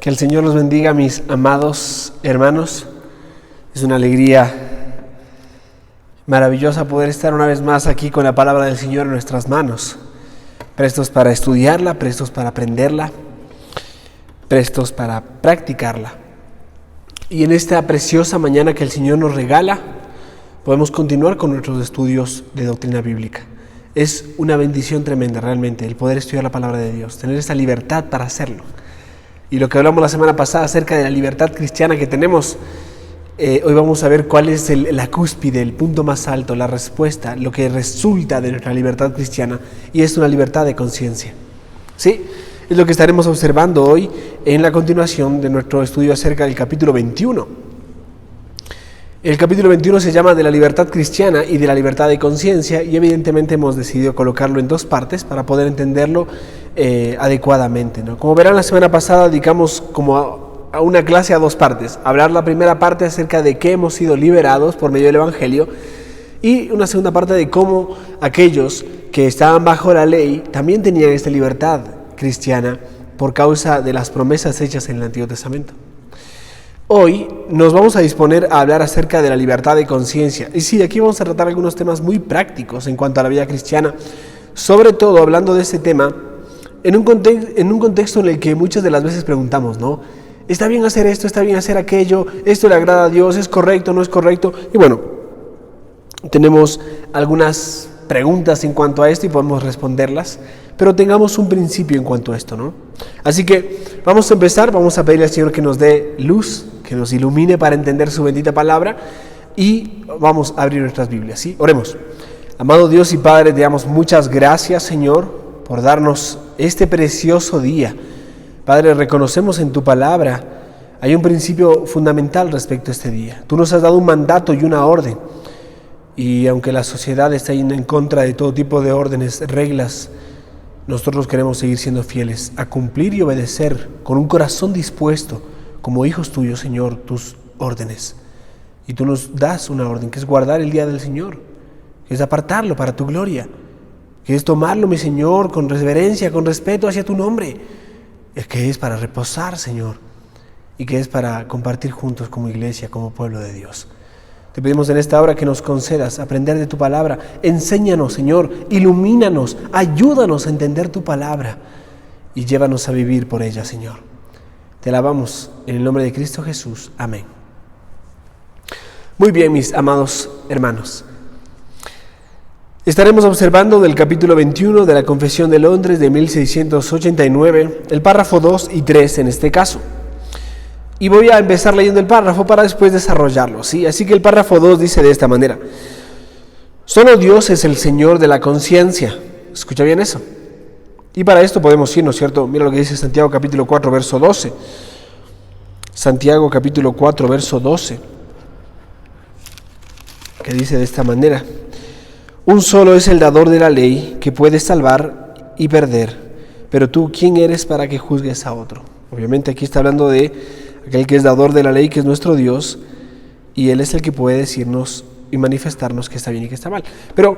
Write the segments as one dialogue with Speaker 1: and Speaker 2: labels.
Speaker 1: Que el Señor los bendiga, mis amados hermanos. Es una alegría maravillosa poder estar una vez más aquí con la palabra del Señor en nuestras manos, prestos para estudiarla, prestos para aprenderla, prestos para practicarla. Y en esta preciosa mañana que el Señor nos regala, podemos continuar con nuestros estudios de doctrina bíblica. Es una bendición tremenda realmente el poder estudiar la palabra de Dios, tener esa libertad para hacerlo. Y lo que hablamos la semana pasada acerca de la libertad cristiana que tenemos, hoy vamos a ver cuál es la cúspide, el punto más alto, la respuesta, lo que resulta de nuestra libertad cristiana, y es una libertad de conciencia. ¿Sí? Es lo que estaremos observando hoy en la continuación de nuestro estudio acerca del capítulo 21. El capítulo 21 se llama de la libertad cristiana y de la libertad de conciencia, y evidentemente hemos decidido colocarlo en dos partes para poder entenderlo adecuadamente, ¿no? Como verán, la semana pasada dedicamos como a una clase a dos partes. Hablar la primera parte acerca de qué hemos sido liberados por medio del Evangelio, y una segunda parte de cómo aquellos que estaban bajo la ley también tenían esta libertad cristiana por causa de las promesas hechas en el Antiguo Testamento. Hoy nos vamos a disponer a hablar acerca de la libertad de conciencia. Y sí, aquí vamos a tratar algunos temas muy prácticos en cuanto a la vida cristiana, sobre todo hablando de este tema en un contexto en el que muchas de las veces preguntamos, ¿no? ¿Está bien hacer esto? ¿Está bien hacer aquello? ¿Esto le agrada a Dios? ¿Es correcto? ¿No es correcto? Y bueno, tenemos algunas preguntas en cuanto a esto y podemos responderlas, pero tengamos un principio en cuanto a esto, ¿no? Así que vamos a empezar, vamos a pedirle al Señor que nos dé luz, que nos ilumine para entender su bendita palabra, y vamos a abrir nuestras Biblias, ¿sí? Oremos. Amado Dios y Padre, te damos muchas gracias, Señor, por darnos este precioso día. Padre, reconocemos en tu palabra, hay un principio fundamental respecto a este día. Tú nos has dado un mandato y una orden, y aunque la sociedad está en contra de todo tipo de órdenes, reglas, nosotros queremos seguir siendo fieles a cumplir y obedecer con un corazón dispuesto, como hijos tuyos, Señor, tus órdenes. Y tú nos das una orden, que es guardar el día del Señor, que es apartarlo para tu gloria, que es tomarlo, mi Señor, con reverencia, con respeto hacia tu nombre, que es para reposar, Señor, y que es para compartir juntos como iglesia, como pueblo de Dios. Te pedimos en esta hora que nos concedas aprender de tu palabra. Enséñanos, Señor, ilumínanos, ayúdanos a entender tu palabra y llévanos a vivir por ella, Señor. Te alabamos en el nombre de Cristo Jesús. Amén. Muy bien, mis amados hermanos. Estaremos observando del capítulo 21 de la Confesión de Londres de 1689, el párrafo 2 y 3 en este caso. Y voy a empezar leyendo el párrafo para después desarrollarlo, ¿sí? Así que el párrafo 2 dice de esta manera: solo Dios es el Señor de la conciencia. ¿Escucha bien eso? Y para esto podemos ir, ¿no es cierto? Mira lo que dice Santiago capítulo 4, verso 12. Santiago capítulo 4, verso 12, que dice de esta manera: un solo es el dador de la ley, que puede salvar y perder, pero tú, ¿quién eres para que juzgues a otro? Obviamente aquí está hablando de aquel que es dador de la ley, que es nuestro Dios, y Él es el que puede decirnos y manifestarnos que está bien y que está mal. Pero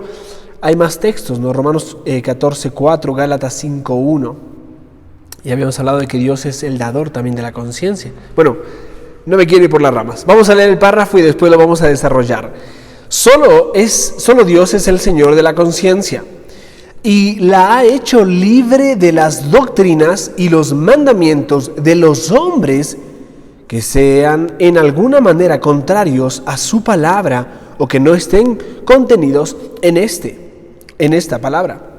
Speaker 1: hay más textos, ¿no? Romanos 14:4, Gálatas 5:1. Ya habíamos hablado de que Dios es el dador también de la conciencia. Bueno, no me quiero ir por las ramas. Vamos a leer el párrafo y después lo vamos a desarrollar. Solo Dios es el Señor de la conciencia, y la ha hecho libre de las doctrinas y los mandamientos de los hombres que sean en alguna manera contrarios a su palabra o que no estén contenidos en esta palabra.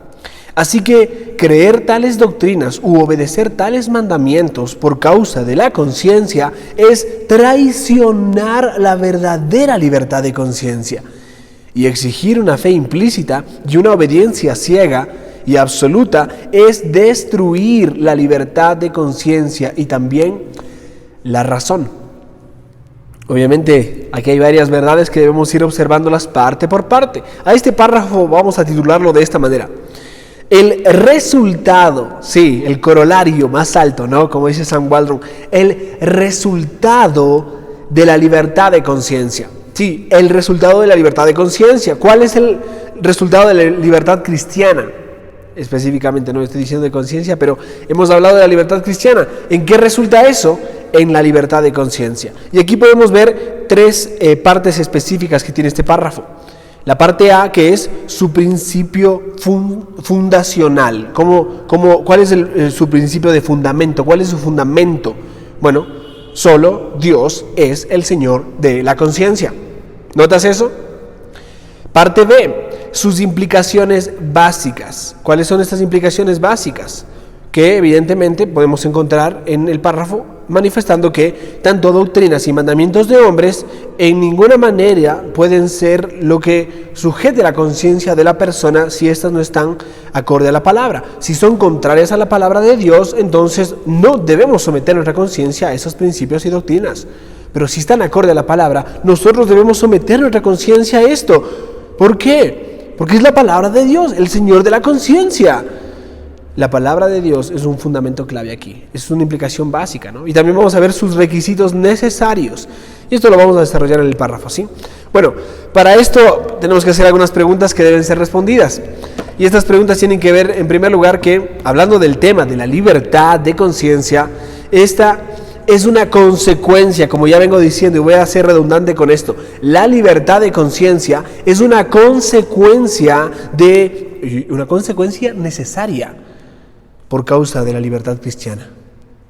Speaker 1: Así que creer tales doctrinas u obedecer tales mandamientos por causa de la conciencia es traicionar la verdadera libertad de conciencia, y exigir una fe implícita y una obediencia ciega y absoluta es destruir la libertad de conciencia y también la razón. Obviamente aquí hay varias verdades que debemos ir observándolas parte por parte. A este párrafo vamos a titularlo de esta manera: el resultado, sí, el corolario más alto, ¿no? Como dice Sam Waldron, el resultado de la libertad de conciencia. Sí, el resultado de la libertad de conciencia. ¿Cuál es el resultado de la libertad cristiana? específicamente no estoy diciendo de conciencia, pero hemos hablado de la libertad cristiana. ¿En qué resulta eso? En la libertad de conciencia. Y aquí podemos ver tres partes específicas que tiene este párrafo. La parte A, que es su principio fundacional. ¿Cuál es su principio de fundamento? ¿Cuál es su fundamento? Bueno, solo Dios es el Señor de la conciencia. ¿Notas eso? Parte B, sus implicaciones básicas. ¿Cuáles son estas implicaciones básicas? Que evidentemente podemos encontrar en el párrafo manifestando que tanto doctrinas y mandamientos de hombres en ninguna manera pueden ser lo que sujete la conciencia de la persona si éstas no están acorde a la palabra. Si son contrarias a la palabra de Dios, entonces no debemos someter nuestra conciencia a esos principios y doctrinas. Pero si están acorde a la palabra, nosotros debemos someter nuestra conciencia a esto. ¿Por qué? Porque es la palabra de Dios, el Señor de la conciencia. La palabra de Dios es un fundamento clave aquí, es una implicación básica, ¿no? Y también vamos a ver sus requisitos necesarios. Y esto lo vamos a desarrollar en el párrafo, ¿sí? Bueno, para esto tenemos que hacer algunas preguntas que deben ser respondidas. Y estas preguntas tienen que ver, en primer lugar, que, hablando del tema de la libertad de conciencia, esta es una consecuencia, como ya vengo diciendo, y voy a ser redundante con esto. La libertad de conciencia es una consecuencia necesaria por causa de la libertad cristiana.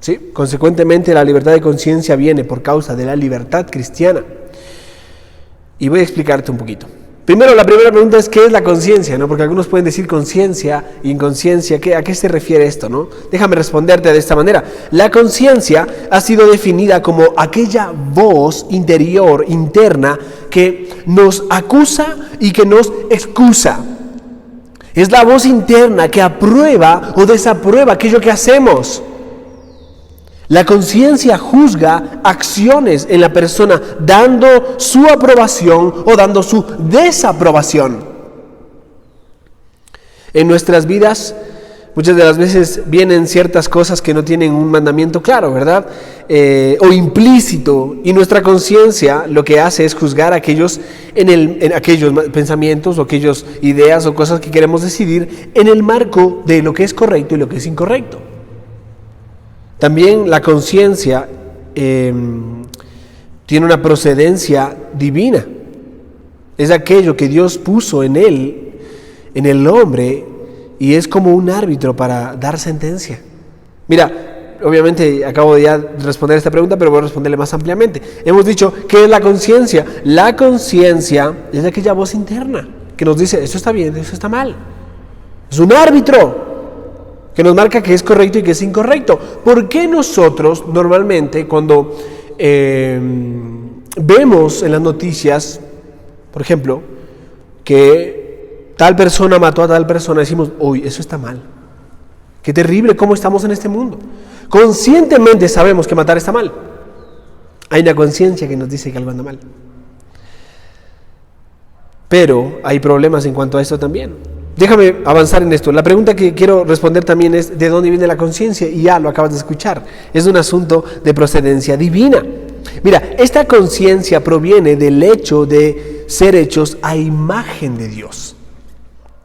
Speaker 1: ¿Sí? Consecuentemente, la libertad de conciencia viene por causa de la libertad cristiana. Y voy a explicarte un poquito. Primero, la primera pregunta es ¿qué es la conciencia? ¿No? Porque algunos pueden decir conciencia, inconsciencia, ¿a qué se refiere esto? ¿No? Déjame responderte de esta manera. La conciencia ha sido definida como aquella voz interior, interna, que nos acusa y que nos excusa. Es la voz interna que aprueba o desaprueba aquello que hacemos. La conciencia juzga acciones en la persona dando su aprobación o dando su desaprobación. En nuestras vidas, muchas de las veces vienen ciertas cosas que no tienen un mandamiento claro, ¿verdad? O implícito, y nuestra conciencia lo que hace es juzgar aquellos en aquellos pensamientos o aquellas ideas o cosas que queremos decidir en el marco de lo que es correcto y lo que es incorrecto. También la conciencia tiene una procedencia divina. Es aquello que Dios puso en él, en el hombre, y es como un árbitro para dar sentencia. Mira, obviamente acabo de ya responder esta pregunta, pero voy a responderle más ampliamente. Hemos dicho, ¿qué es la conciencia? La conciencia es aquella voz interna que nos dice, esto está bien, esto está mal. Es un árbitro que nos marca que es correcto y que es incorrecto. ¿Por qué nosotros normalmente cuando vemos en las noticias, por ejemplo, que tal persona mató a tal persona, decimos, uy, eso está mal? Qué terrible cómo estamos en este mundo. Conscientemente sabemos que matar está mal. Hay una conciencia que nos dice que algo anda mal. Pero hay problemas en cuanto a esto también. Déjame avanzar en esto. La pregunta que quiero responder también es ¿de dónde viene la conciencia? Y ya lo acabas de escuchar. Es un asunto de procedencia divina. Mira, esta conciencia proviene del hecho de ser hechos a imagen de Dios.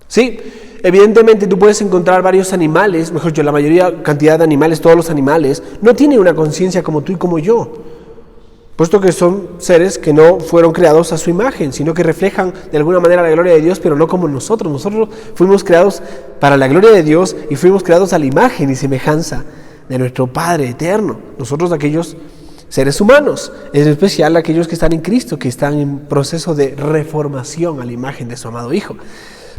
Speaker 1: ¿Sí? Evidentemente tú puedes encontrar varios animales, mejor dicho, la cantidad de animales, todos los animales, no tienen una conciencia como tú y como yo. Puesto que son seres que no fueron creados a su imagen, sino que reflejan de alguna manera la gloria de Dios, pero no como nosotros. Nosotros fuimos creados para la gloria de Dios y fuimos creados a la imagen y semejanza de nuestro Padre eterno. Nosotros aquellos seres humanos, en especial aquellos que están en Cristo, que están en proceso de reformación a la imagen de su amado Hijo.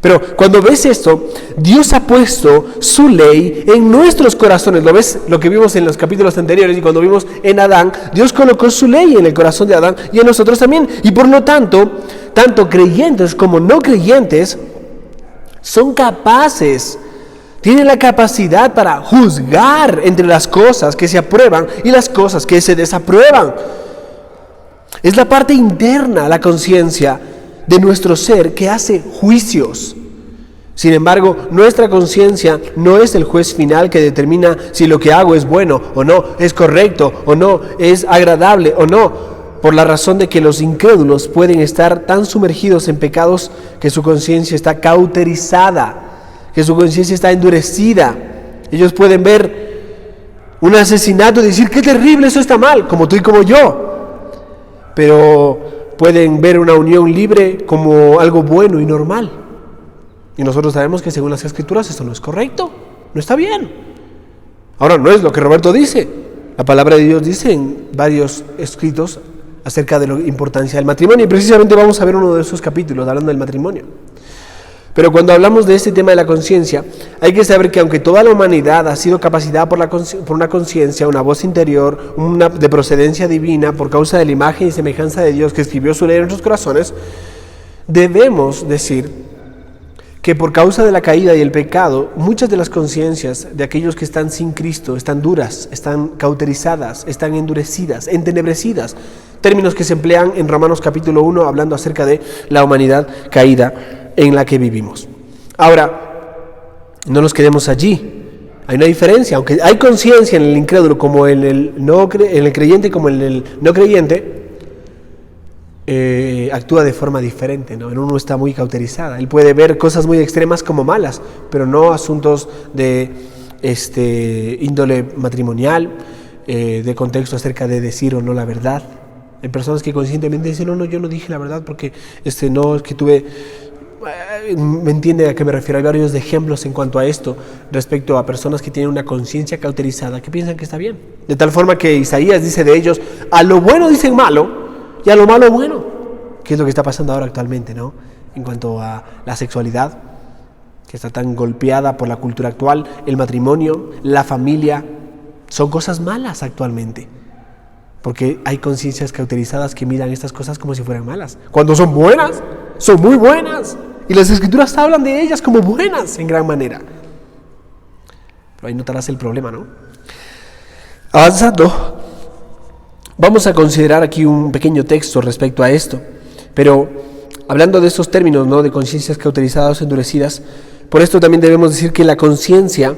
Speaker 1: Pero cuando ves esto, Dios ha puesto su ley en nuestros corazones. ¿Lo ves? Lo que vimos en los capítulos anteriores y cuando vimos en Adán, Dios colocó su ley en el corazón de Adán y en nosotros también. Y por lo tanto, tanto creyentes como no creyentes son capaces, tienen la capacidad para juzgar entre las cosas que se aprueban y las cosas que se desaprueban. Es la parte interna, la conciencia de nuestro ser que hace juicios. Sin embargo, nuestra conciencia no es el juez final que determina si lo que hago es bueno o no, es correcto o no, es agradable o no, por la razón de que los incrédulos pueden estar tan sumergidos en pecados que su conciencia está cauterizada. que su conciencia está endurecida. Ellos pueden ver un asesinato y decir, qué terrible, eso está mal, como tú y como yo. Pero pueden ver una unión libre como algo bueno y normal. Y nosotros sabemos que según las Escrituras esto no es correcto, no está bien. Ahora, no es lo que Roberto dice. La palabra de Dios dice en varios escritos acerca de la importancia del matrimonio. Y precisamente vamos a ver uno de esos capítulos hablando del matrimonio. Pero cuando hablamos de este tema de la conciencia, hay que saber que aunque toda la humanidad ha sido capacitada por una conciencia, una voz interior, de procedencia divina, por causa de la imagen y semejanza de Dios que escribió su ley en nuestros corazones, debemos decir que por causa de la caída y el pecado, muchas de las conciencias de aquellos que están sin Cristo están duras, están cauterizadas, están endurecidas, entenebrecidas, términos que se emplean en Romanos capítulo 1 hablando acerca de la humanidad caída en la que vivimos. Ahora, no nos quedemos allí. Hay una diferencia, aunque hay conciencia en el incrédulo como en el creyente como en el no creyente, actúa de forma diferente, ¿no? En uno está muy cauterizada. Él puede ver cosas muy extremas como malas, pero no asuntos de índole matrimonial, de contexto acerca de decir o no la verdad. Hay personas que conscientemente dicen, no, yo no dije la verdad porque no, es que tuve... ¿Me entiende a qué me refiero? Hay varios ejemplos en cuanto a esto respecto a personas que tienen una conciencia cauterizada que piensan que está bien. De tal forma que Isaías dice de ellos, a lo bueno dicen malo y a lo malo bueno. ¿Qué es lo que está pasando ahora actualmente, no? En cuanto a la sexualidad, que está tan golpeada por la cultura actual, el matrimonio, la familia, son cosas malas actualmente. Porque hay conciencias cauterizadas que miran estas cosas como si fueran malas. Cuando son buenas, son muy buenas. Y las Escrituras hablan de ellas como buenas en gran manera. Pero ahí notarás el problema, ¿no? Avanzando, vamos a considerar aquí un pequeño texto respecto a esto. Pero hablando de estos términos, ¿no? De conciencias cauterizadas o endurecidas, por esto también debemos decir que la conciencia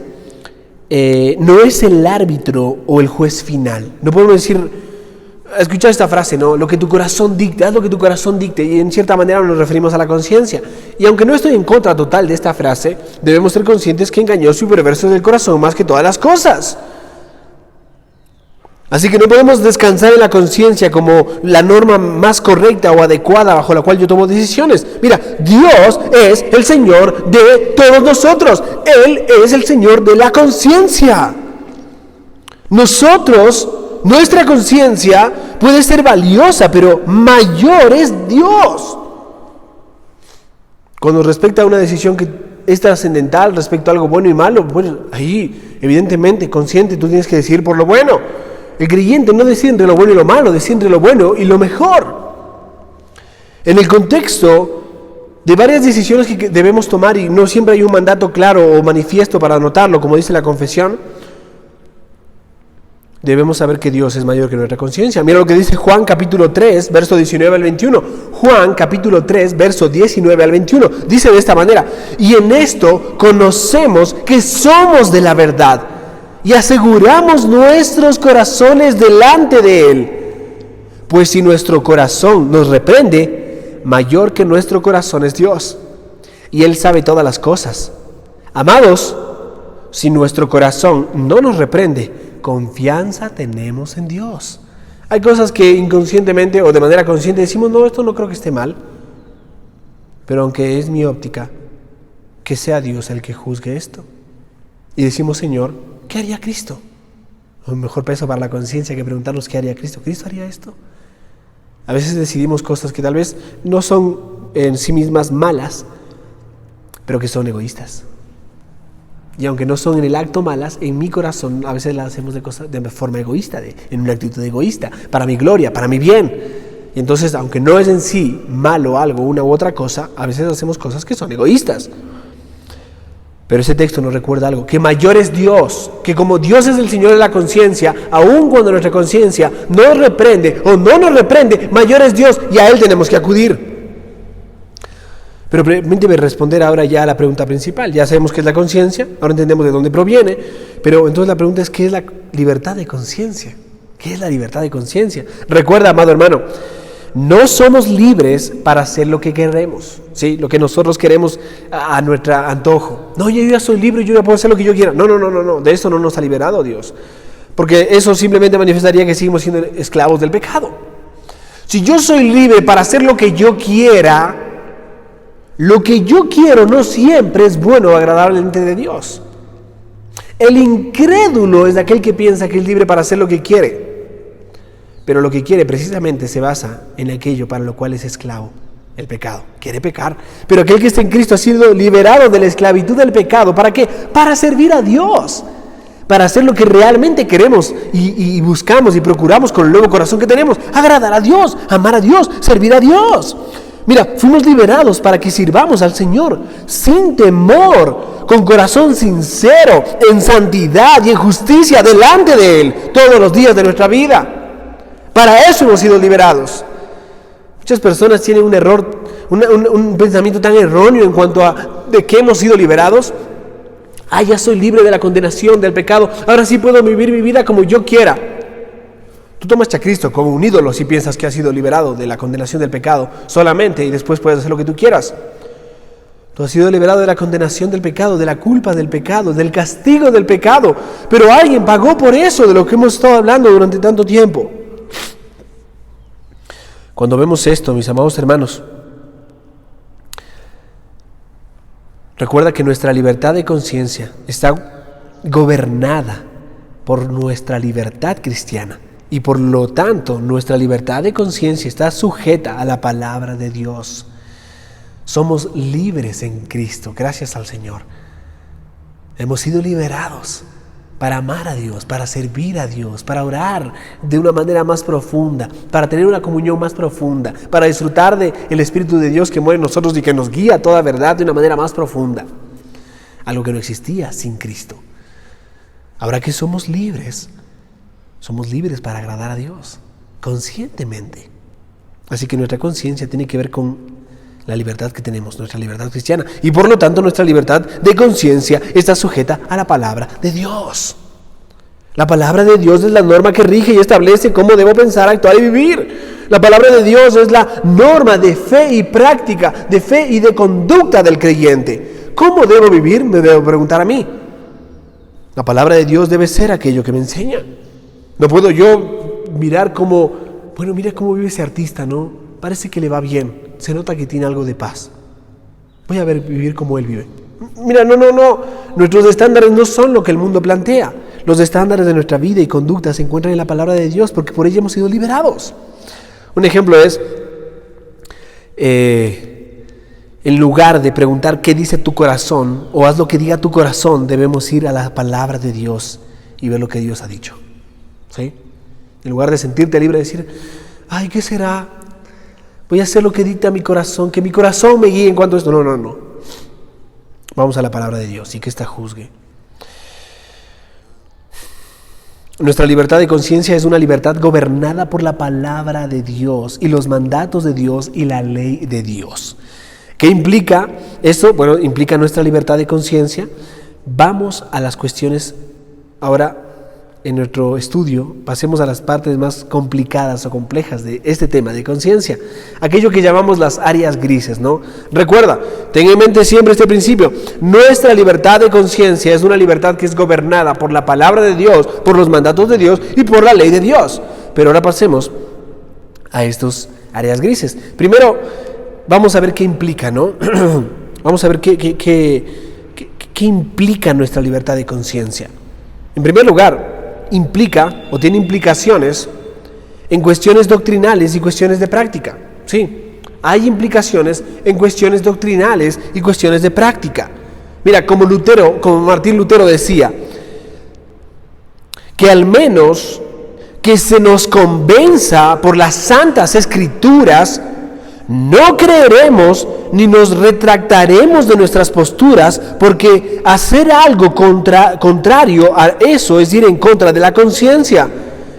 Speaker 1: no es el árbitro o el juez final. No podemos decir... Escuchad esta frase, ¿no? Lo que tu corazón dicte, haz lo que tu corazón dicte, y en cierta manera nos referimos a la conciencia. Y aunque no estoy en contra total de esta frase, debemos ser conscientes que engañoso y perverso es el corazón más que todas las cosas. Así que no podemos descansar en la conciencia como la norma más correcta o adecuada bajo la cual yo tomo decisiones. Mira, Dios es el Señor de todos nosotros. Él es el Señor de la conciencia. Nuestra conciencia puede ser valiosa, pero mayor es Dios. Cuando respecta a una decisión que es trascendental respecto a algo bueno y malo, bueno, ahí evidentemente consciente tú tienes que decidir por lo bueno. El creyente no decide entre lo bueno y lo malo, decide entre lo bueno y lo mejor. En el contexto de varias decisiones que debemos tomar, y no siempre hay un mandato claro o manifiesto para anotarlo, como dice la confesión, debemos saber que Dios es mayor que nuestra conciencia. Mira lo que dice Juan capítulo 3, verso 19 al 21. Juan capítulo 3, verso 19 al 21. Dice de esta manera, y en esto conocemos que somos de la verdad y aseguramos nuestros corazones delante de Él. Pues si nuestro corazón nos reprende, mayor que nuestro corazón es Dios, y Él sabe todas las cosas. Amados, si nuestro corazón no nos reprende, confianza tenemos en Dios. Hay cosas que inconscientemente o de manera consciente decimos, no, esto no creo que esté mal. Pero aunque es mi óptica, que sea Dios el que juzgue esto. Y decimos, Señor, ¿qué haría Cristo? Un mejor peso para la conciencia que preguntarnos qué haría Cristo. ¿Cristo haría esto? A veces decidimos cosas que tal vez no son en sí mismas malas, pero que son egoístas. Y aunque no son en el acto malas, en mi corazón a veces las hacemos de forma egoísta, en una actitud egoísta, para mi gloria, para mi bien. Y entonces, aunque no es en sí malo algo, una u otra cosa, a veces hacemos cosas que son egoístas. Pero ese texto nos recuerda algo, que mayor es Dios, que como Dios es el Señor de la conciencia, aun cuando nuestra conciencia nos reprende o no nos reprende, mayor es Dios y a Él tenemos que acudir. Pero permíteme responder ahora ya a la pregunta principal. Ya sabemos qué es la conciencia, ahora entendemos de dónde proviene, pero entonces la pregunta es, ¿qué es la libertad de conciencia? ¿Qué es la libertad de conciencia? Recuerda, amado hermano, no somos libres para hacer lo que queremos, ¿sí? Lo que nosotros queremos a nuestro antojo. No, yo ya soy libre, yo ya puedo hacer lo que yo quiera. No, de eso no nos ha liberado Dios. Porque eso simplemente manifestaría que seguimos siendo esclavos del pecado. Si yo soy libre para hacer lo que yo quiera, lo que yo quiero no siempre es bueno o agradable delante de Dios. El incrédulo es aquel que piensa que es libre para hacer lo que quiere. Pero lo que quiere precisamente se basa en aquello para lo cual es esclavo, el pecado. Quiere pecar. Pero aquel que está en Cristo ha sido liberado de la esclavitud del pecado. ¿Para qué? Para servir a Dios. Para hacer lo que realmente queremos y buscamos y procuramos con el nuevo corazón que tenemos. Agradar a Dios, amar a Dios, servir a Dios. Mira, fuimos liberados para que sirvamos al Señor sin temor, con corazón sincero, en santidad y en justicia delante de Él todos los días de nuestra vida. Para eso hemos sido liberados. Muchas personas tienen un error, un pensamiento tan erróneo en cuanto a de qué hemos sido liberados. Ya soy libre de la condenación del pecado. Ahora sí puedo vivir mi vida como yo quiera. Tú tomas a Cristo como un ídolo si piensas que has sido liberado de la condenación del pecado solamente y después puedes hacer lo que tú quieras. Tú has sido liberado de la condenación del pecado, de la culpa del pecado, del castigo del pecado. Pero alguien pagó por eso, de lo que hemos estado hablando durante tanto tiempo. Cuando vemos esto, mis amados hermanos, recuerda que nuestra libertad de conciencia está gobernada por nuestra libertad cristiana y por lo tanto nuestra libertad de conciencia está sujeta a la palabra de Dios. Somos libres en Cristo, gracias al Señor. Hemos sido liberados para amar a Dios, para servir a Dios, para orar de una manera más profunda, para tener una comunión más profunda, para disfrutar del Espíritu de Dios que muere en nosotros y que nos guía a toda verdad de una manera más profunda. Algo que no existía sin Cristo. Ahora que somos libres para agradar a Dios, conscientemente. Así que nuestra conciencia tiene que ver con la libertad que tenemos, nuestra libertad cristiana. Y por lo tanto nuestra libertad de conciencia está sujeta a la palabra de Dios. La palabra de Dios es la norma que rige y establece cómo debo pensar, actuar y vivir. La palabra de Dios es la norma de fe y práctica, de fe y de conducta del creyente. ¿Cómo debo vivir? Me debo preguntar a mí. La palabra de Dios debe ser aquello que me enseña. No puedo yo mirar como, mira cómo vive ese artista, ¿no? Parece que le va bien. Se nota que tiene algo de paz. Voy a vivir como él vive. Mira, no. Nuestros estándares no son lo que el mundo plantea. Los estándares de nuestra vida y conducta se encuentran en la palabra de Dios porque por ella hemos sido liberados. Un ejemplo es, en lugar de preguntar qué dice tu corazón o haz lo que diga tu corazón, debemos ir a la palabra de Dios y ver lo que Dios ha dicho. ¿Sí? En lugar de sentirte libre de decir, ¿qué será? Voy a hacer lo que dicta mi corazón, que mi corazón me guíe en cuanto a esto. No. Vamos a la palabra de Dios y que ésta juzgue. Nuestra libertad de conciencia es una libertad gobernada por la palabra de Dios y los mandatos de Dios y la ley de Dios. ¿Qué implica esto? Bueno, implica nuestra libertad de conciencia. Vamos a las cuestiones ahora. En nuestro estudio, pasemos a las partes más complicadas o complejas de este tema de conciencia, aquello que llamamos las áreas grises, ¿no? Recuerda, ten en mente siempre este principio: nuestra libertad de conciencia es una libertad que es gobernada por la palabra de Dios, por los mandatos de Dios y por la ley de Dios. Pero ahora pasemos a estas áreas grises. Primero, vamos a ver qué implica, ¿no? Vamos a ver qué implica nuestra libertad de conciencia. En primer lugar, implica o tiene implicaciones en cuestiones doctrinales y cuestiones de práctica. Sí, hay implicaciones en cuestiones doctrinales y cuestiones de práctica. Mira, como Martín Lutero decía, que al menos que se nos convenza por las santas escrituras, no creeremos ni nos retractaremos de nuestras posturas, porque hacer algo contrario a eso es ir en contra de la conciencia.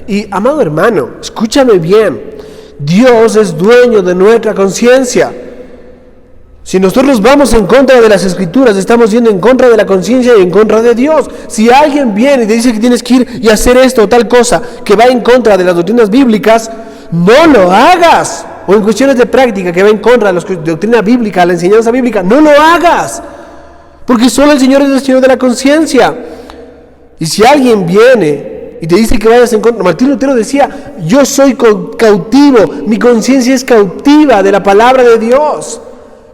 Speaker 1: Y, amado hermano, escúchame bien, Dios es dueño de nuestra conciencia. Si nosotros vamos en contra de las escrituras, estamos yendo en contra de la conciencia y en contra de Dios. Si alguien viene y te dice que tienes que ir y hacer esto o tal cosa que va en contra de las doctrinas bíblicas, no lo hagas. o en cuestiones de práctica que va en contra de la doctrina bíblica, la enseñanza bíblica, no lo hagas, porque solo el Señor es el Señor de la conciencia. Y si alguien viene y te dice que vayas en contra, Martín Lutero decía, yo soy cautivo, mi conciencia es cautiva de la palabra de Dios.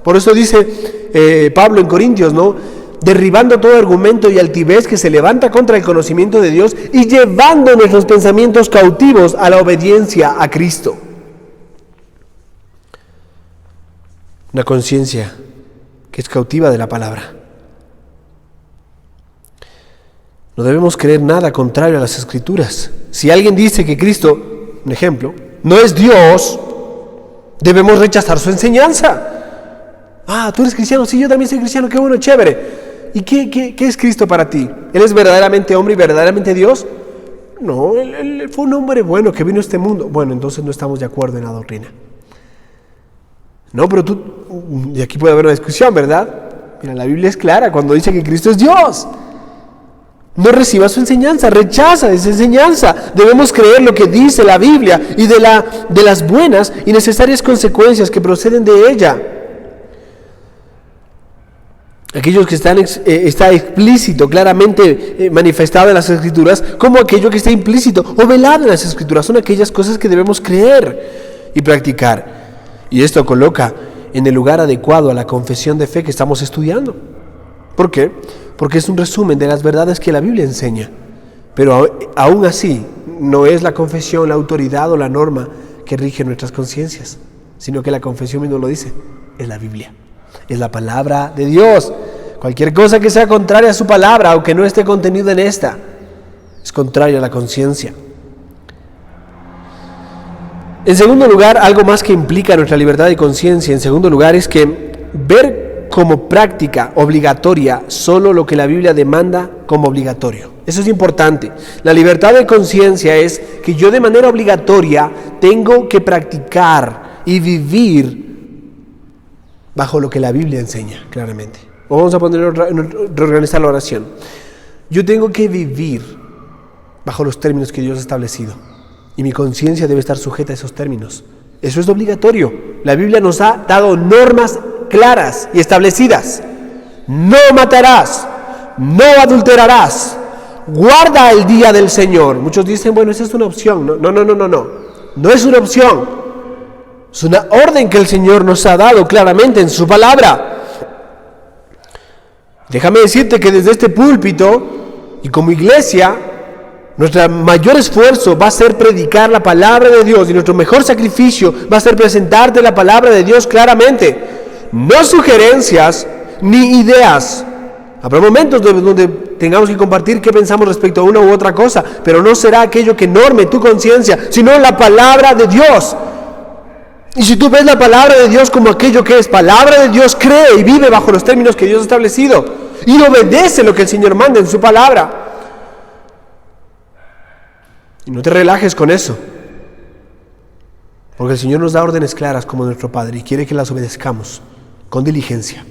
Speaker 1: Por eso dice Pablo en Corintios, ¿no? Derribando todo argumento y altivez que se levanta contra el conocimiento de Dios y llevando nuestros pensamientos cautivos a la obediencia a Cristo. Una conciencia que es cautiva de la palabra. No debemos creer nada contrario a las Escrituras. Si alguien dice que Cristo, un ejemplo, no es Dios, debemos rechazar su enseñanza. Ah, tú eres cristiano, sí, yo también soy cristiano, qué bueno, chévere. ¿Y qué es Cristo para ti? ¿Él es verdaderamente hombre y verdaderamente Dios? No, él fue un hombre bueno que vino a este mundo. Bueno, entonces no estamos de acuerdo en la doctrina. No, pero y aquí puede haber una discusión, ¿verdad? Mira, la Biblia es clara cuando dice que Cristo es Dios. No reciba su enseñanza, rechaza esa enseñanza. Debemos creer lo que dice la Biblia y de las buenas y necesarias consecuencias que proceden de ella. Aquellos que está explícito, claramente manifestado en las Escrituras, como aquello que está implícito o velado en las Escrituras, son aquellas cosas que debemos creer y practicar. Y esto coloca en el lugar adecuado a la confesión de fe que estamos estudiando. ¿Por qué? Porque es un resumen de las verdades que la Biblia enseña. Pero aún así, no es la confesión, la autoridad o la norma que rige nuestras conciencias, sino que la confesión mismo lo dice, es la Biblia. Es la palabra de Dios. Cualquier cosa que sea contraria a su palabra, aunque no esté contenida en esta, es contraria a la conciencia. En segundo lugar, algo más que implica nuestra libertad de conciencia, en segundo lugar, es que ver como práctica obligatoria solo lo que la Biblia demanda como obligatorio. Eso es importante. La libertad de conciencia es que yo de manera obligatoria tengo que practicar y vivir bajo lo que la Biblia enseña, claramente. Vamos a reorganizar la oración. Yo tengo que vivir bajo los términos que Dios ha establecido. Y mi conciencia debe estar sujeta a esos términos. Eso es obligatorio. La Biblia nos ha dado normas claras y establecidas. No matarás, no adulterarás, guarda el día del Señor. Muchos dicen, bueno, esa es una opción. No es una opción. Es una orden que el Señor nos ha dado claramente en su palabra. Déjame decirte que desde este púlpito y como iglesia, nuestro mayor esfuerzo va a ser predicar la palabra de Dios y nuestro mejor sacrificio va a ser presentarte la palabra de Dios claramente. No sugerencias ni ideas. Habrá momentos donde tengamos que compartir qué pensamos respecto a una u otra cosa, pero no será aquello que norme tu conciencia, sino la palabra de Dios. Y si tú ves la palabra de Dios como aquello que es palabra de Dios, cree y vive bajo los términos que Dios ha establecido y obedece lo que el Señor manda en su palabra. Y no te relajes con eso, porque el Señor nos da órdenes claras como nuestro Padre y quiere que las obedezcamos con diligencia.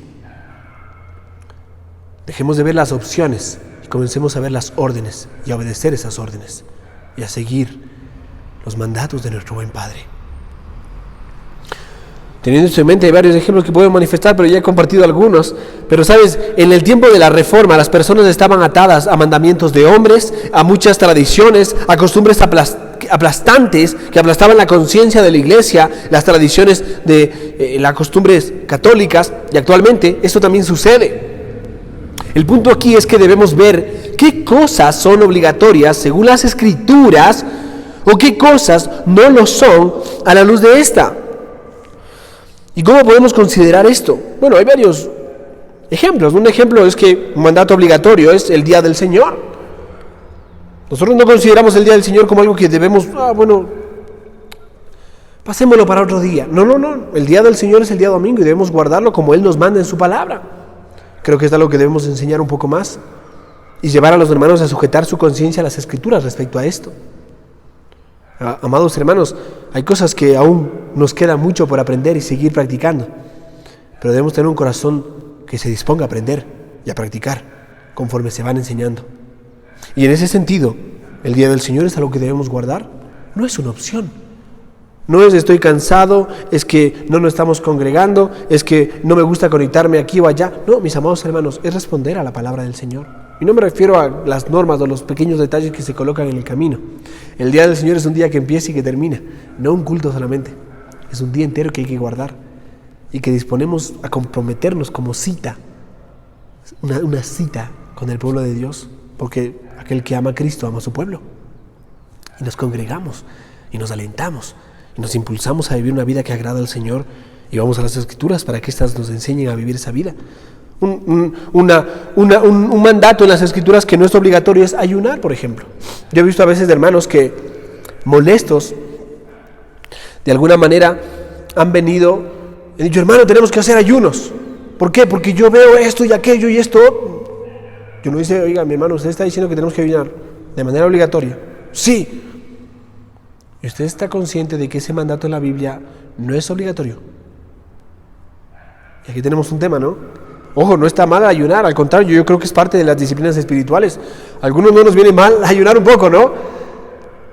Speaker 1: Dejemos de ver las opciones y comencemos a ver las órdenes y a obedecer esas órdenes y a seguir los mandatos de nuestro buen Padre. Teniendo esto en mente, hay varios ejemplos que puedo manifestar, pero ya he compartido algunos. Pero sabes, en el tiempo de la Reforma, las personas estaban atadas a mandamientos de hombres, a muchas tradiciones, a costumbres aplastantes que aplastaban la conciencia de la iglesia, las tradiciones de las costumbres católicas, y actualmente esto también sucede. El punto aquí es que debemos ver qué cosas son obligatorias según las Escrituras o qué cosas no lo son a la luz de esta. ¿Y cómo podemos considerar esto? Bueno, hay varios ejemplos. Un ejemplo es que un mandato obligatorio es el Día del Señor. Nosotros no consideramos el Día del Señor como algo que debemos, pasémoslo para otro día. No. El Día del Señor es el día domingo y debemos guardarlo como Él nos manda en su palabra. Creo que es algo que debemos enseñar un poco más y llevar a los hermanos a sujetar su conciencia a las Escrituras respecto a esto. Amados hermanos, hay cosas que aún nos queda mucho por aprender y seguir practicando, pero debemos tener un corazón que se disponga a aprender y a practicar conforme se van enseñando. Y en ese sentido, el Día del Señor es algo que debemos guardar, no es una opción, No es estoy cansado, es que no nos estamos congregando, es que no me gusta conectarme aquí o allá. No, mis amados hermanos, es responder a la palabra del Señor. Y no me refiero a las normas o los pequeños detalles que se colocan en el camino. El día del Señor es un día que empieza y que termina, no un culto solamente. Es un día entero que hay que guardar y que disponemos a comprometernos como cita, una cita con el pueblo de Dios, porque aquel que ama a Cristo ama a su pueblo. Y nos congregamos y nos alentamos y nos impulsamos a vivir una vida que agrada al Señor y vamos a las Escrituras para que éstas nos enseñen a vivir esa vida. Un mandato en las Escrituras que no es obligatorio es ayunar, por ejemplo. Yo he visto a veces de hermanos que molestos de alguna manera han venido y han dicho, hermano, tenemos que hacer ayunos. ¿Por qué? Porque yo veo esto y aquello y esto. Yo no dice, oiga, mi hermano, usted está diciendo que tenemos que ayunar de manera obligatoria. Sí. ¿Y usted está consciente de que ese mandato en la Biblia no es obligatorio? Y aquí tenemos un tema, ¿no? Ojo, no está mal ayunar, al contrario, yo creo que es parte de las disciplinas espirituales. A algunos no nos viene mal ayunar un poco, ¿no?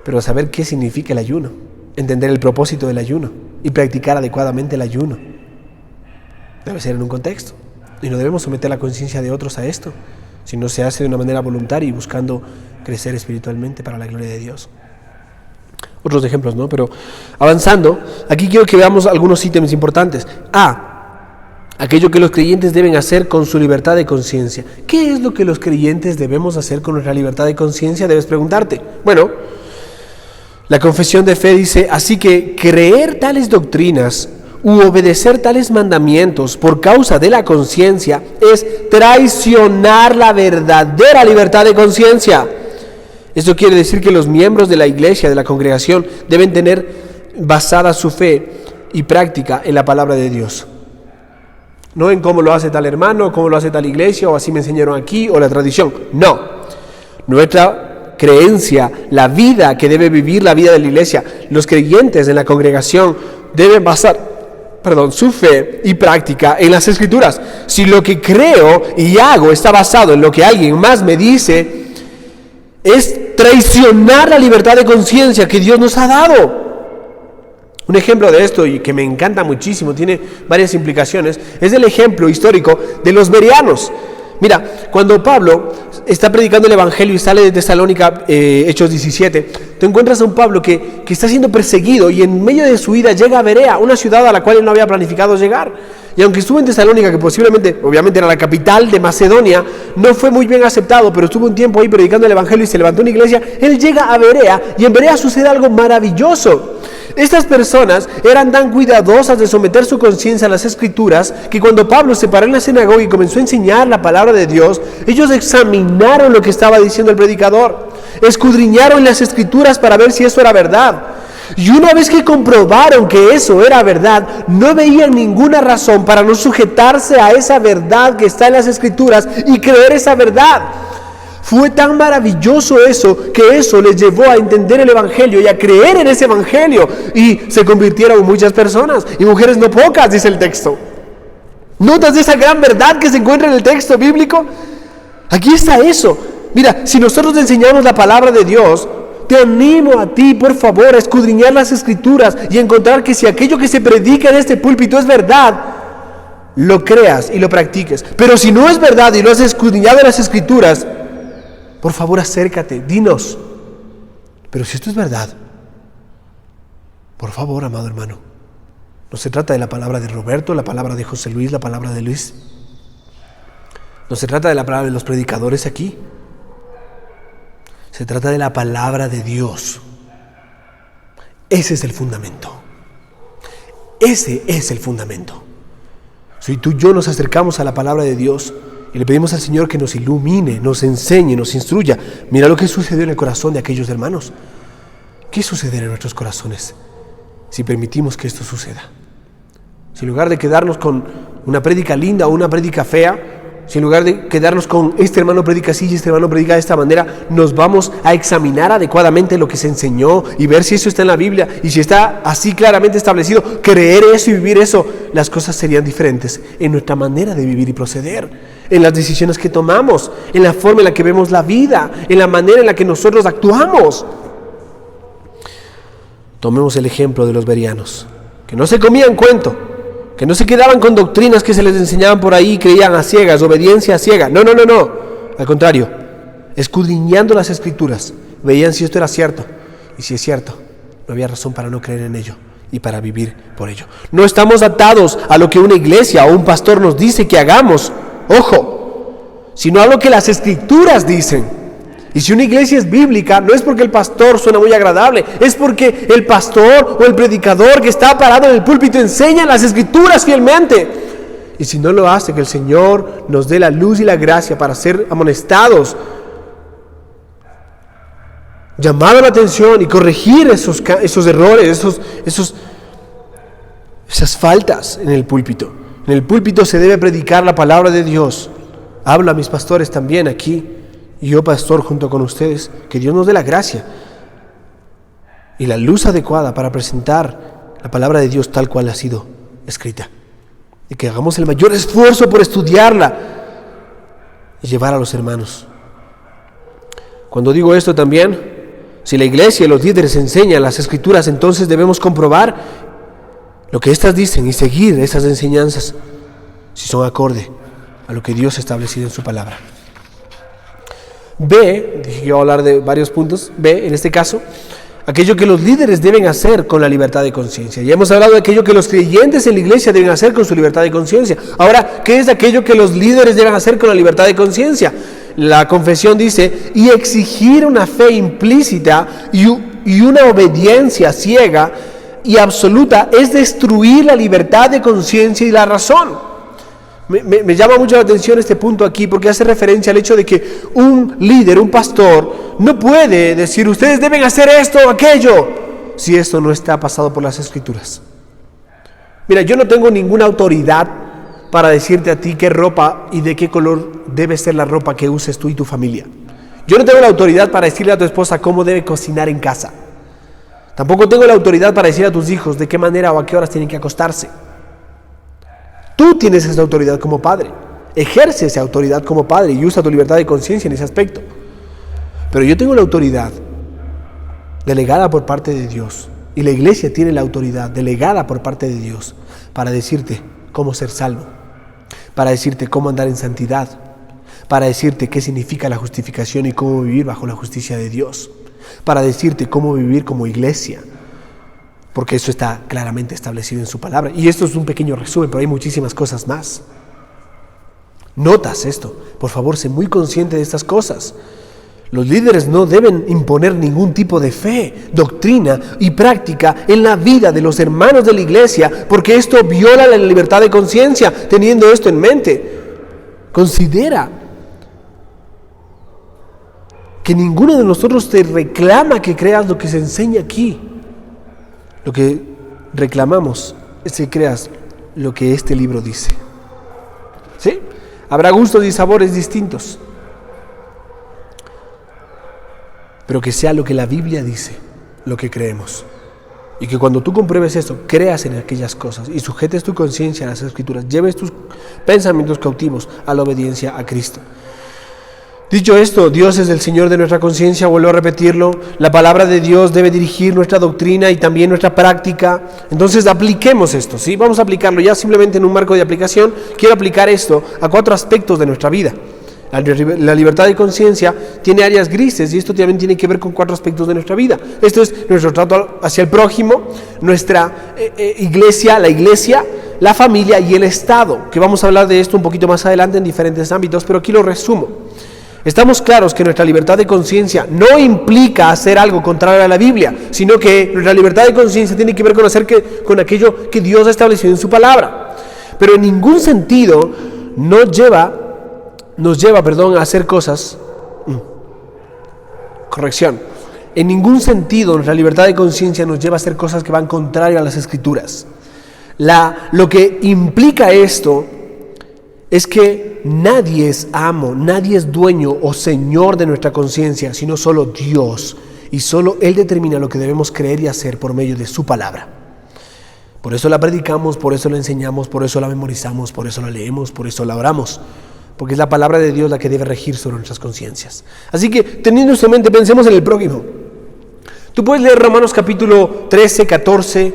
Speaker 1: Pero saber qué significa el ayuno, entender el propósito del ayuno y practicar adecuadamente el ayuno. Debe ser en un contexto. Y no debemos someter la conciencia de otros a esto, sino se hace de una manera voluntaria y buscando crecer espiritualmente para la gloria de Dios. Otros ejemplos, ¿no? Pero avanzando, aquí quiero que veamos algunos ítems importantes. Aquello que los creyentes deben hacer con su libertad de conciencia. ¿Qué es lo que los creyentes debemos hacer con nuestra libertad de conciencia? Debes preguntarte. Bueno, la confesión de fe dice, así que creer tales doctrinas u obedecer tales mandamientos por causa de la conciencia es traicionar la verdadera libertad de conciencia. Esto quiere decir que los miembros de la iglesia, de la congregación, deben tener basada su fe y práctica en la palabra de Dios. No en cómo lo hace tal hermano, cómo lo hace tal iglesia, o así me enseñaron aquí, o la tradición. No. Nuestra creencia, la vida que debe vivir la vida de la iglesia, los creyentes en la congregación deben basar su fe y práctica en las Escrituras. Si lo que creo y hago está basado en lo que alguien más me dice, es traicionar la libertad de conciencia que Dios nos ha dado. Un ejemplo de esto, y que me encanta muchísimo, tiene varias implicaciones, es el ejemplo histórico de los bereanos. Mira, cuando Pablo está predicando el Evangelio y sale de Tesalónica, Hechos 17, tú encuentras a un Pablo que está siendo perseguido y en medio de su ida llega a Berea, una ciudad a la cual él no había planificado llegar. Y aunque estuvo en Tesalónica, que posiblemente, obviamente era la capital de Macedonia, no fue muy bien aceptado, pero estuvo un tiempo ahí predicando el Evangelio y se levantó una iglesia. Él llega a Berea y en Berea sucede algo maravilloso. Estas personas eran tan cuidadosas de someter su conciencia a las Escrituras que cuando Pablo se paró en la sinagoga y comenzó a enseñar la palabra de Dios, ellos examinaron lo que estaba diciendo el predicador, escudriñaron las Escrituras para ver si eso era verdad. Y una vez que comprobaron que eso era verdad, no veían ninguna razón para no sujetarse a esa verdad que está en las Escrituras y creer esa verdad. Fue tan maravilloso eso, que eso les llevó a entender el Evangelio y a creer en ese Evangelio. Y se convirtieron muchas personas, y mujeres no pocas, dice el texto. ¿Notas esa gran verdad que se encuentra en el texto bíblico? Aquí está eso. Mira, si nosotros enseñamos la palabra de Dios, te animo a ti, por favor, a escudriñar las Escrituras y encontrar que si aquello que se predica en este púlpito es verdad, lo creas y lo practiques. Pero si no es verdad y lo has escudriñado en las Escrituras, por favor, acércate, dinos. Pero si esto es verdad, por favor, amado hermano, no se trata de la palabra de Roberto, la palabra de José Luis, la palabra de Luis. No se trata de la palabra de los predicadores aquí. Se trata de la palabra de Dios. Ese es el fundamento. Ese es el fundamento. Si tú y yo nos acercamos a la palabra de Dios y le pedimos al Señor que nos ilumine, nos enseñe, nos instruya, mira lo que sucedió en el corazón de aquellos hermanos. ¿Qué sucederá en nuestros corazones si permitimos que esto suceda? Si en lugar de quedarnos con una prédica linda o una prédica fea, si en lugar de quedarnos con este hermano predica así y este hermano predica de esta manera, nos vamos a examinar adecuadamente lo que se enseñó y ver si eso está en la Biblia, y si está así claramente establecido, creer eso y vivir eso, las cosas serían diferentes en nuestra manera de vivir y proceder, en las decisiones que tomamos, en la forma en la que vemos la vida, en la manera en la que nosotros actuamos. Tomemos el ejemplo de los bereanos, que no se comían cuento, que no se quedaban con doctrinas que se les enseñaban por ahí y creían a ciegas, obediencia a ciega. No. Al contrario, escudriñando las Escrituras, veían si esto era cierto. Y si es cierto, no había razón para no creer en ello y para vivir por ello. No estamos atados a lo que una iglesia o un pastor nos dice que hagamos, ojo, sino a lo que las Escrituras dicen. Y si una iglesia es bíblica, no es porque el pastor suena muy agradable, es porque el pastor o el predicador que está parado en el púlpito enseña las Escrituras fielmente. Y si no lo hace, que el Señor nos dé la luz y la gracia para ser amonestados, llamar la atención y corregir esos errores, esas faltas en el púlpito. En el púlpito se debe predicar la palabra de Dios. Hablo a mis pastores también aquí, y yo pastor junto con ustedes, que Dios nos dé la gracia y la luz adecuada para presentar la palabra de Dios tal cual ha sido escrita. Y que hagamos el mayor esfuerzo por estudiarla y llevar a los hermanos. Cuando digo esto también, si la iglesia y los líderes enseñan las Escrituras, entonces debemos comprobar lo que éstas dicen y seguir esas enseñanzas, si son acorde a lo que Dios ha establecido en su palabra. B, dije que iba a hablar de varios puntos. B, en este caso, aquello que los líderes deben hacer con la libertad de conciencia. Ya hemos hablado de aquello que los creyentes en la iglesia deben hacer con su libertad de conciencia. Ahora, ¿qué es aquello que los líderes deben hacer con la libertad de conciencia? La confesión dice, y exigir una fe implícita y una obediencia ciega y absoluta es destruir la libertad de conciencia y la razón. Me llama mucho la atención este punto aquí porque hace referencia al hecho de que un líder, un pastor, no puede decir ustedes deben hacer esto o aquello si esto no está pasado por las Escrituras. Mira, yo no tengo ninguna autoridad para decirte a ti qué ropa y de qué color debe ser la ropa que uses tú y tu familia. Yo no tengo la autoridad para decirle a tu esposa cómo debe cocinar en casa. Tampoco tengo la autoridad para decir a tus hijos de qué manera o a qué horas tienen que acostarse. Tú tienes esa autoridad como padre, ejerce esa autoridad como padre y usa tu libertad de conciencia en ese aspecto. Pero yo tengo la autoridad delegada por parte de Dios, y la iglesia tiene la autoridad delegada por parte de Dios para decirte cómo ser salvo, para decirte cómo andar en santidad, para decirte qué significa la justificación y cómo vivir bajo la justicia de Dios, para decirte cómo vivir como iglesia. Porque eso está claramente establecido en su palabra. Y esto es un pequeño resumen, pero hay muchísimas cosas más. Notas esto. Por favor, sé muy consciente de estas cosas. Los líderes no deben imponer ningún tipo de fe, doctrina y práctica en la vida de los hermanos de la iglesia, porque esto viola la libertad de conciencia. Teniendo esto en mente, considera que ninguno de nosotros te reclama que creas lo que se enseña aquí. Lo que reclamamos es que creas lo que este libro dice. ¿Sí? Habrá gustos y sabores distintos, pero que sea lo que la Biblia dice, lo que creemos. Y que cuando tú compruebes eso, creas en aquellas cosas y sujetes tu conciencia a las Escrituras, lleves tus pensamientos cautivos a la obediencia a Cristo. Dicho esto, Dios es el Señor de nuestra conciencia, vuelvo a repetirlo. La palabra de Dios debe dirigir nuestra doctrina y también nuestra práctica. Entonces apliquemos esto, ¿sí? Vamos a aplicarlo ya simplemente en un marco de aplicación. Quiero aplicar esto a 4 aspectos de nuestra vida. La libertad de conciencia tiene áreas grises y esto también tiene que ver con 4 aspectos de nuestra vida. Esto es nuestro trato hacia el prójimo, nuestra iglesia, la familia y el Estado, que vamos a hablar de esto un poquito más adelante en diferentes ámbitos, pero aquí lo resumo. Estamos claros que nuestra libertad de conciencia no implica hacer algo contrario a la Biblia, sino que nuestra libertad de conciencia tiene que ver con aquello que Dios ha establecido en su palabra. Pero en ningún sentido nos lleva a hacer cosas. En ningún sentido nuestra libertad de conciencia nos lleva a hacer cosas que van contrario a las Escrituras. Lo que implica esto es que nadie es amo, nadie es dueño o señor de nuestra conciencia, sino solo Dios. Y solo Él determina lo que debemos creer y hacer por medio de su palabra. Por eso la predicamos, por eso la enseñamos, por eso la memorizamos, por eso la leemos, por eso la oramos. Porque es la palabra de Dios la que debe regir sobre nuestras conciencias. Así que, teniendo esto en mente, pensemos en el prójimo. Tú puedes leer Romanos capítulo 13, 14,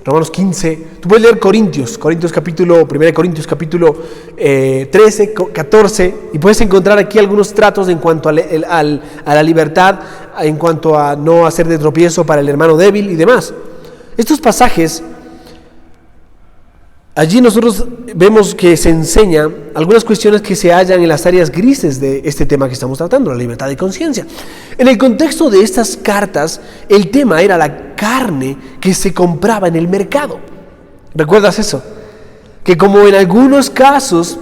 Speaker 1: Romanos 15. Tú puedes leer 1 Corintios capítulo 13, 14. Y puedes encontrar aquí algunos tratos en cuanto a la libertad, en cuanto a no hacer de tropiezo para el hermano débil y demás. Estos pasajes, allí nosotros vemos que se enseña algunas cuestiones que se hallan en las áreas grises de este tema que estamos tratando, la libertad de conciencia. En el contexto de estas cartas, el tema era la carne que se compraba en el mercado. ¿Recuerdas eso? Que como en algunos casos,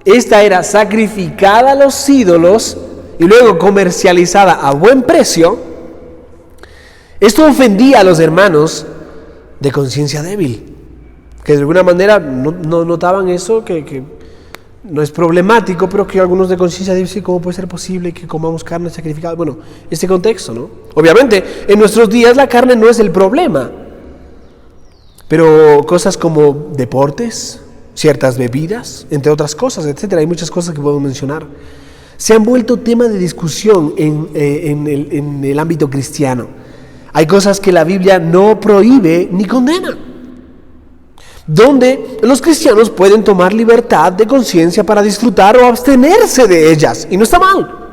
Speaker 1: esta era sacrificada a los ídolos y luego comercializada a buen precio, esto ofendía a los hermanos de conciencia débil, que de alguna manera no notaban eso, que no es problemático, pero que algunos de conciencia débil, sí, ¿cómo puede ser posible que comamos carne sacrificada? Bueno, este contexto, ¿no? Obviamente, en nuestros días la carne no es el problema, pero cosas como deportes, ciertas bebidas, entre otras cosas, etcétera, hay muchas cosas que podemos mencionar, se han vuelto tema de discusión en el ámbito cristiano. Hay cosas que la Biblia no prohíbe ni condena, donde los cristianos pueden tomar libertad de conciencia para disfrutar o abstenerse de ellas, y no está mal.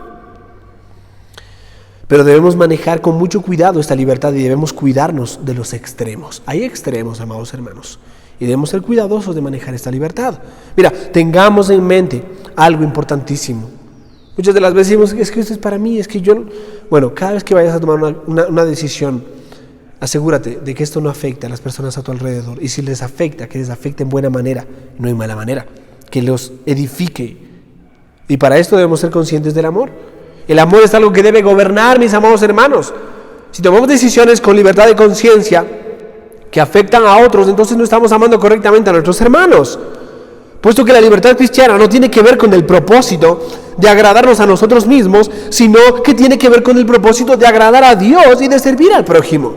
Speaker 1: Pero debemos manejar con mucho cuidado esta libertad y debemos cuidarnos de los extremos. Hay extremos, amados hermanos, y debemos ser cuidadosos de manejar esta libertad. Mira, tengamos en mente algo importantísimo. Muchas de las veces decimos, es que esto es para mí, es que yo... Bueno, cada vez que vayas a tomar una decisión, asegúrate de que esto no afecte a las personas a tu alrededor. Y si les afecta, que les afecte en buena manera, no en mala manera, que los edifique. Y para esto debemos ser conscientes del amor. El amor es algo que debe gobernar, mis amados hermanos. Si tomamos decisiones con libertad de conciencia que afectan a otros, entonces no estamos amando correctamente a nuestros hermanos. Puesto que la libertad cristiana no tiene que ver con el propósito de agradarnos a nosotros mismos, sino que tiene que ver con el propósito de agradar a Dios y de servir al prójimo.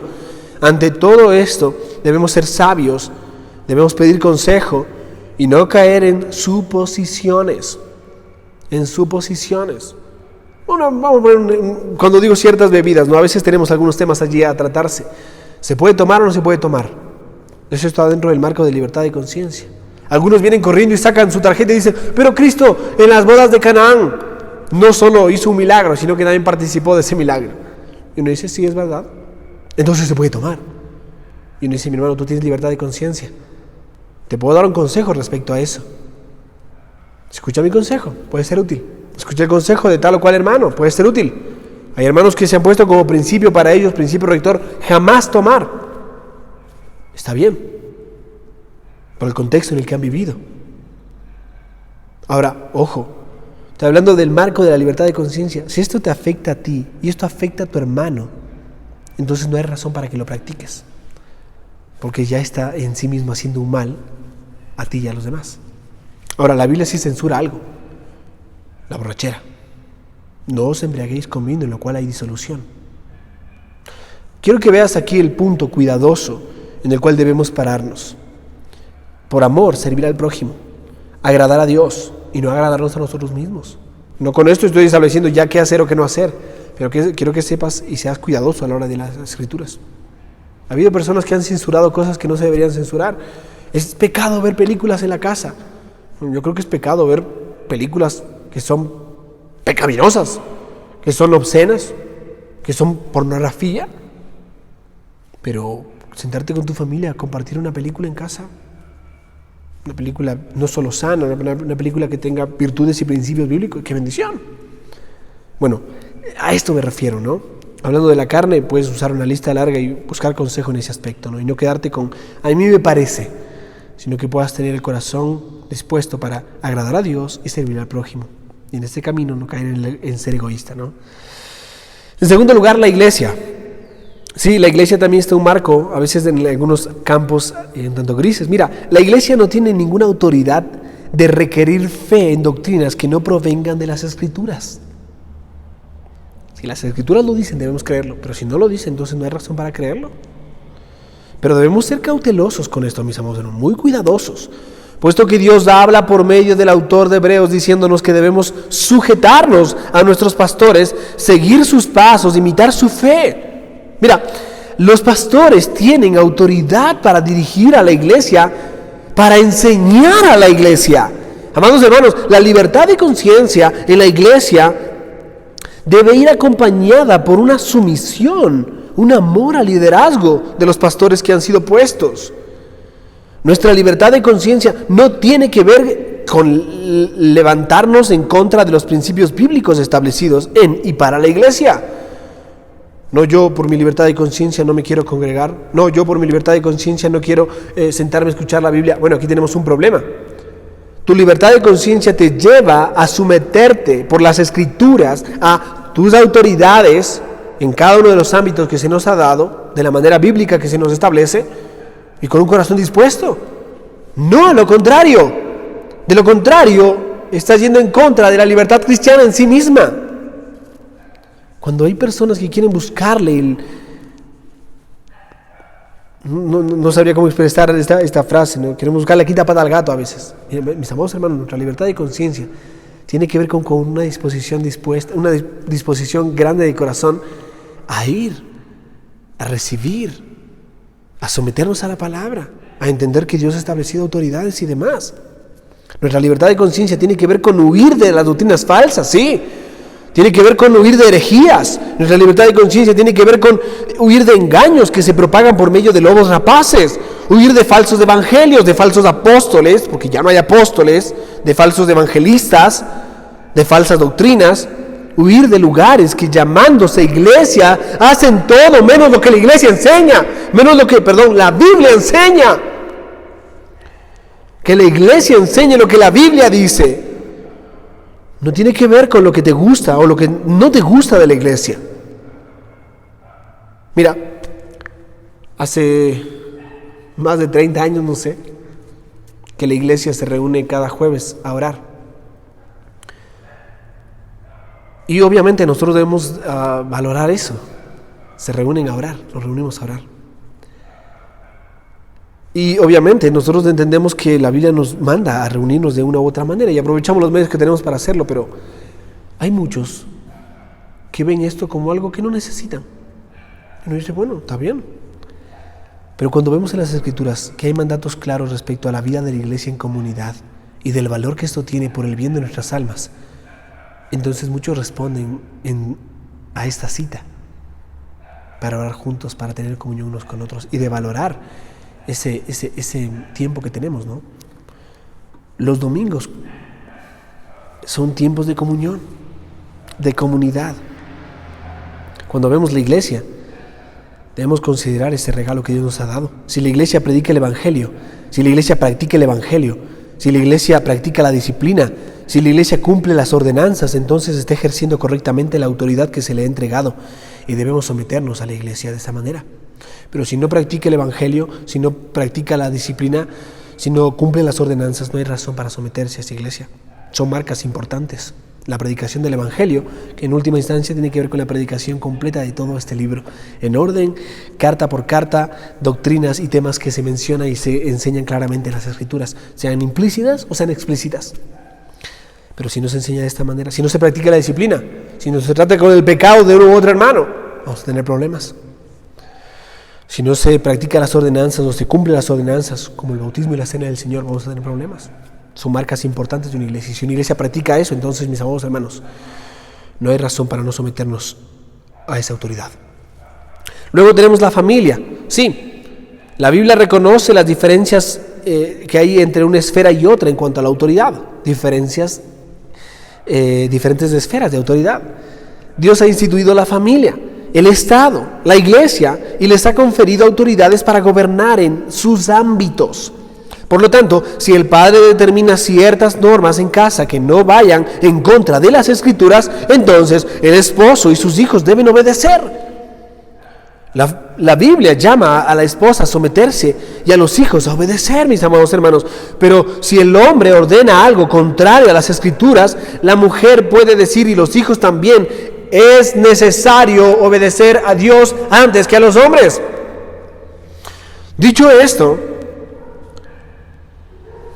Speaker 1: Ante todo esto, debemos ser sabios, debemos pedir consejo y no caer en suposiciones. Bueno, vamos a poner cuando digo ciertas bebidas, ¿no? A veces tenemos algunos temas allí a tratarse. ¿Se puede tomar o no se puede tomar? Eso está dentro del marco de libertad de conciencia. Algunos vienen corriendo y sacan su tarjeta y dicen, pero Cristo en las bodas de Canaán no solo hizo un milagro, sino que también participó de ese milagro. Y uno dice, sí, es verdad. Entonces se puede tomar. Y uno dice, mi hermano, tú tienes libertad de conciencia. Te puedo dar un consejo respecto a eso. Escucha mi consejo, puede ser útil. Escucha el consejo de tal o cual hermano, puede ser útil. Hay hermanos que se han puesto como principio para ellos, principio rector, jamás tomar. Está bien, por el contexto en el que han vivido. Ahora, ojo, estoy hablando del marco de la libertad de conciencia. Si esto te afecta a ti y esto afecta a tu hermano, entonces no hay razón para que lo practiques, porque ya está en sí mismo haciendo un mal a ti y a los demás. Ahora, la Biblia sí censura algo: la borrachera. No os embriaguéis con vino, en lo cual hay disolución. Quiero que veas aquí el punto cuidadoso en el cual debemos pararnos. Por amor, servir al prójimo, agradar a Dios y no agradarnos a nosotros mismos. No con esto estoy estableciendo ya qué hacer o qué no hacer, pero quiero que sepas y seas cuidadoso a la hora de las escrituras. Ha habido personas que han censurado cosas que no se deberían censurar. Es pecado ver películas en la casa. Yo creo que es pecado ver películas que son pecaminosas, que son obscenas, que son pornografía. Pero sentarte con tu familia a compartir una película en casa, una película no solo sana, una película que tenga virtudes y principios bíblicos, ¡qué bendición! Bueno, a esto me refiero, ¿no? Hablando de la carne, puedes usar una lista larga y buscar consejo en ese aspecto, ¿no? Y no quedarte con, a mí me parece, sino que puedas tener el corazón dispuesto para agradar a Dios y servir al prójimo. Y en este camino no caer en ser egoísta, ¿no? En segundo lugar, la iglesia. Sí, la iglesia también está un marco, a veces en algunos campos un tanto grises. Mira, la iglesia no tiene ninguna autoridad de requerir fe en doctrinas que no provengan de las Escrituras. Si las Escrituras lo dicen, debemos creerlo, pero si no lo dicen, entonces no hay razón para creerlo. Pero debemos ser cautelosos con esto, mis amados, muy cuidadosos, puesto que Dios habla por medio del autor de Hebreos diciéndonos que debemos sujetarnos a nuestros pastores, seguir sus pasos, imitar su fe. Mira, los pastores tienen autoridad para dirigir a la iglesia, para enseñar a la iglesia. Amados hermanos, la libertad de conciencia en la iglesia debe ir acompañada por una sumisión, un amor al liderazgo de los pastores que han sido puestos. Nuestra libertad de conciencia no tiene que ver con levantarnos en contra de los principios bíblicos establecidos en y para la iglesia. No, yo por mi libertad de conciencia no me quiero congregar. No, yo por mi libertad de conciencia no quiero sentarme a escuchar la Biblia. Bueno, aquí tenemos un problema. Tu libertad de conciencia te lleva a someterte por las Escrituras a tus autoridades en cada uno de los ámbitos que se nos ha dado, de la manera bíblica que se nos establece, y con un corazón dispuesto. No, a lo contrario. De lo contrario, estás yendo en contra de la libertad cristiana en sí misma. Cuando hay personas que quieren buscarle no sabría cómo expresar esta frase, ¿no? Queremos buscar la quinta pata al gato a veces. Mis amados hermanos, nuestra libertad de conciencia tiene que ver con una disposición dispuesta, una disposición grande de corazón a ir, a recibir, a someternos a la palabra, a entender que Dios ha establecido autoridades y demás. Nuestra libertad de conciencia tiene que ver con huir de las doctrinas falsas, sí. Tiene que ver con huir de herejías. Nuestra libertad de conciencia tiene que ver con huir de engaños que se propagan por medio de lobos rapaces. Huir de falsos evangelios, de falsos apóstoles, porque ya no hay apóstoles, de falsos evangelistas, de falsas doctrinas. Huir de lugares que llamándose iglesia hacen todo menos lo que la iglesia enseña, la Biblia enseña. Que la iglesia enseñe lo que la Biblia dice. No tiene que ver con lo que te gusta o lo que no te gusta de la iglesia. Mira, hace más de 30 años, no sé, que la iglesia se reúne cada jueves a orar. Y obviamente nosotros debemos valorar eso. Se reúnen a orar, nos reunimos a orar. Y obviamente nosotros entendemos que la Biblia nos manda a reunirnos de una u otra manera y aprovechamos los medios que tenemos para hacerlo, pero hay muchos que ven esto como algo que no necesitan. Y uno dice, bueno, está bien. Pero cuando vemos en las Escrituras que hay mandatos claros respecto a la vida de la iglesia en comunidad y del valor que esto tiene por el bien de nuestras almas, entonces muchos responden a esta cita para orar juntos, para tener comunión unos con otros y de valorar ese tiempo que tenemos, ¿no? Los domingos son tiempos de comunión, de comunidad. Cuando vemos la iglesia, debemos considerar ese regalo que Dios nos ha dado. Si la iglesia predica el evangelio, si la iglesia practica el evangelio, si la iglesia practica la disciplina, si la iglesia cumple las ordenanzas, entonces está ejerciendo correctamente la autoridad que se le ha entregado y debemos someternos a la iglesia de esa manera. Pero si no practica el evangelio, si no practica la disciplina, si no cumple las ordenanzas, no hay razón para someterse a esa iglesia. Son marcas importantes. La predicación del evangelio, que en última instancia tiene que ver con la predicación completa de todo este libro, en orden, carta por carta, doctrinas y temas que se mencionan y se enseñan claramente en las Escrituras, sean implícitas o sean explícitas. Pero si no se enseña de esta manera, si no se practica la disciplina, si no se trata con el pecado de uno u otro hermano, vamos a tener problemas. Si no se practica las ordenanzas, no se cumplen las ordenanzas, como el bautismo y la cena del Señor, vamos a tener problemas. Son marcas importantes de una iglesia. Y si una iglesia practica eso, entonces, mis amados hermanos, no hay razón para no someternos a esa autoridad. Luego tenemos la familia. Sí, la Biblia reconoce las diferencias que hay entre una esfera y otra en cuanto a la autoridad. Diferentes esferas de autoridad. Dios ha instituido la familia, el Estado, la iglesia, y les ha conferido autoridades para gobernar en sus ámbitos. Por lo tanto, si el padre determina ciertas normas en casa que no vayan en contra de las Escrituras, entonces el esposo y sus hijos deben obedecer. La Biblia llama a la esposa a someterse y a los hijos a obedecer, mis amados hermanos. Pero si el hombre ordena algo contrario a las Escrituras, la mujer puede decir, y los hijos también, es necesario obedecer a Dios antes que a los hombres. Dicho esto,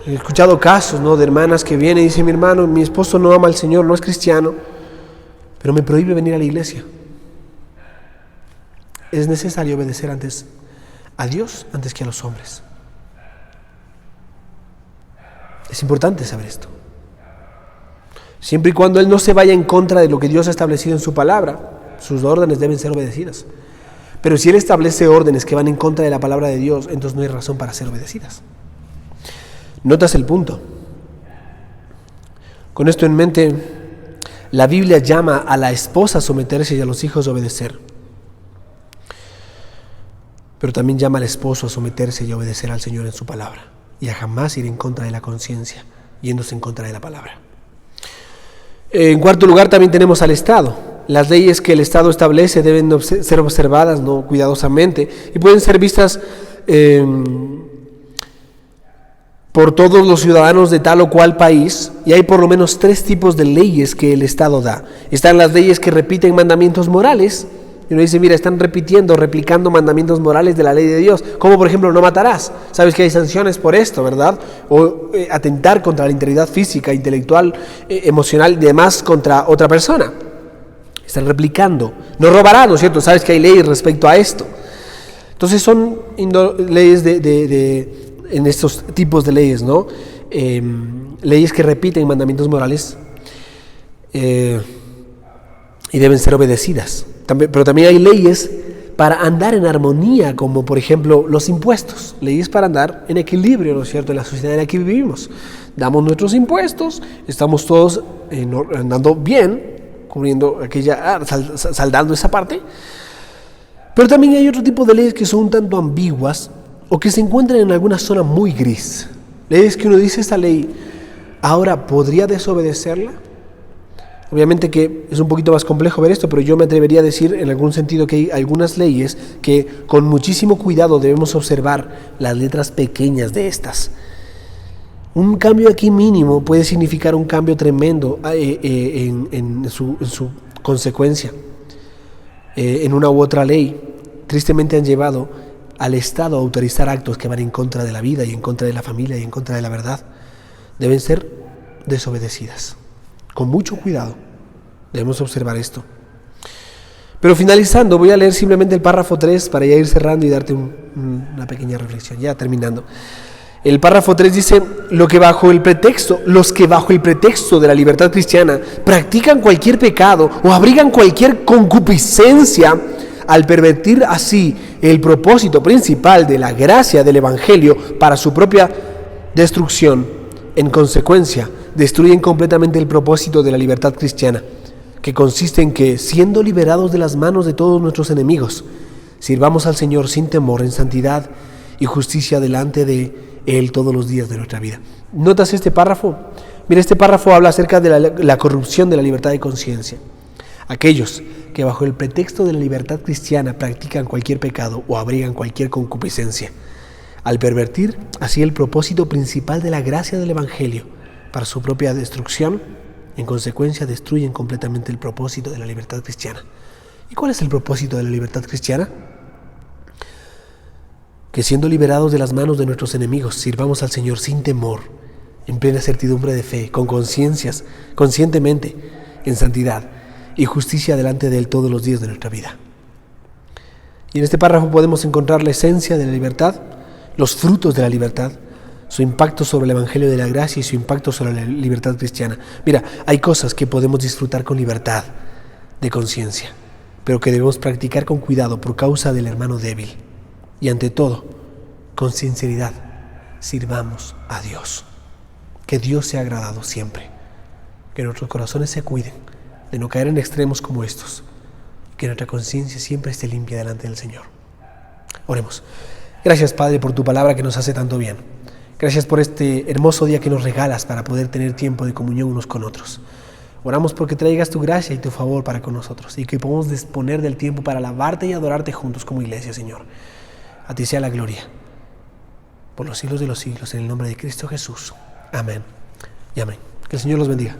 Speaker 1: he escuchado casos, ¿no?, de hermanas que vienen y dicen, mi hermano, mi esposo no ama al Señor, no es cristiano, pero me prohíbe venir a la iglesia. es necesario obedecer antes a Dios antes que a los hombres. Es importante saber esto. Siempre y cuando Él no se vaya en contra de lo que Dios ha establecido en su palabra, sus órdenes deben ser obedecidas. Pero si Él establece órdenes que van en contra de la palabra de Dios, entonces no hay razón para ser obedecidas. ¿Notas el punto? Con esto en mente, la Biblia llama a la esposa a someterse y a los hijos a obedecer. Pero también llama al esposo a someterse y a obedecer al Señor en su palabra, y a jamás ir en contra de la conciencia, yéndose en contra de la palabra. En cuarto lugar, también tenemos al Estado. Las leyes que el Estado establece deben ser observadas cuidadosamente y pueden ser vistas por todos los ciudadanos de tal o cual país, y hay por lo menos 3 tipos de leyes que el Estado da. Están las leyes que repiten mandamientos morales, y uno dice, mira, están replicando mandamientos morales de la ley de Dios, como por ejemplo, no matarás. Sabes que hay sanciones por esto, ¿verdad? O atentar contra la integridad física, intelectual, emocional y demás contra otra persona. Están replicando. No robarás, ¿no es cierto? Sabes que hay leyes respecto a esto. Entonces son leyes en estos tipos de leyes, ¿no? Leyes que repiten mandamientos morales y deben ser obedecidas. Pero también hay leyes para andar en armonía, como por ejemplo los impuestos, leyes para andar en equilibrio, ¿no es cierto?, en la sociedad en la que vivimos. Damos nuestros impuestos, estamos todos andando bien, cubriendo saldando esa parte. Pero también hay otro tipo de leyes que son un tanto ambiguas o que se encuentran en alguna zona muy gris. Leyes que uno dice, esta ley, ahora, ¿podría desobedecerla? Obviamente que es un poquito más complejo ver esto, pero yo me atrevería a decir en algún sentido que hay algunas leyes que con muchísimo cuidado debemos observar las letras pequeñas de estas. Un cambio aquí mínimo puede significar un cambio tremendo en su consecuencia. En una u otra ley, tristemente han llevado al Estado a autorizar actos que van en contra de la vida y en contra de la familia y en contra de la verdad. Deben ser desobedecidas. Con mucho cuidado debemos observar esto. Pero finalizando, voy a leer simplemente el párrafo 3 para ya ir cerrando y darte una pequeña reflexión, ya terminando. El párrafo 3 dice, los que bajo el pretexto de la libertad cristiana practican cualquier pecado o abrigan cualquier concupiscencia, al pervertir así el propósito principal de la gracia del Evangelio para su propia destrucción, en consecuencia, destruyen completamente el propósito de la libertad cristiana, que consiste en que, siendo liberados de las manos de todos nuestros enemigos, sirvamos al Señor sin temor, en santidad y justicia delante de Él todos los días de nuestra vida. ¿Notas este párrafo? Mira, este párrafo habla acerca de la corrupción de la libertad de conciencia. Aquellos que bajo el pretexto de la libertad cristiana practican cualquier pecado o abrigan cualquier concupiscencia, al pervertir así el propósito principal de la gracia del Evangelio para su propia destrucción, en consecuencia destruyen completamente el propósito de la libertad cristiana. ¿Y cuál es el propósito de la libertad cristiana? Que siendo liberados de las manos de nuestros enemigos, sirvamos al Señor sin temor, en plena certidumbre de fe, con conciencias, conscientemente, en santidad y justicia delante de Él todos los días de nuestra vida. Y en este párrafo podemos encontrar la esencia de la libertad, los frutos de la libertad, su impacto sobre el Evangelio de la gracia y su impacto sobre la libertad cristiana. Mira, hay cosas que podemos disfrutar con libertad de conciencia, pero que debemos practicar con cuidado por causa del hermano débil. Y ante todo, con sinceridad, sirvamos a Dios. Que Dios sea agradado siempre. Que nuestros corazones se cuiden de no caer en extremos como estos. Que nuestra conciencia siempre esté limpia delante del Señor. Oremos. Gracias, Padre, por tu palabra que nos hace tanto bien. Gracias por este hermoso día que nos regalas para poder tener tiempo de comunión unos con otros. Oramos porque traigas tu gracia y tu favor para con nosotros y que podamos disponer del tiempo para alabarte y adorarte juntos como iglesia, Señor. A ti sea la gloria, por los siglos de los siglos, en el nombre de Cristo Jesús. Amén y amén. Que el Señor los bendiga.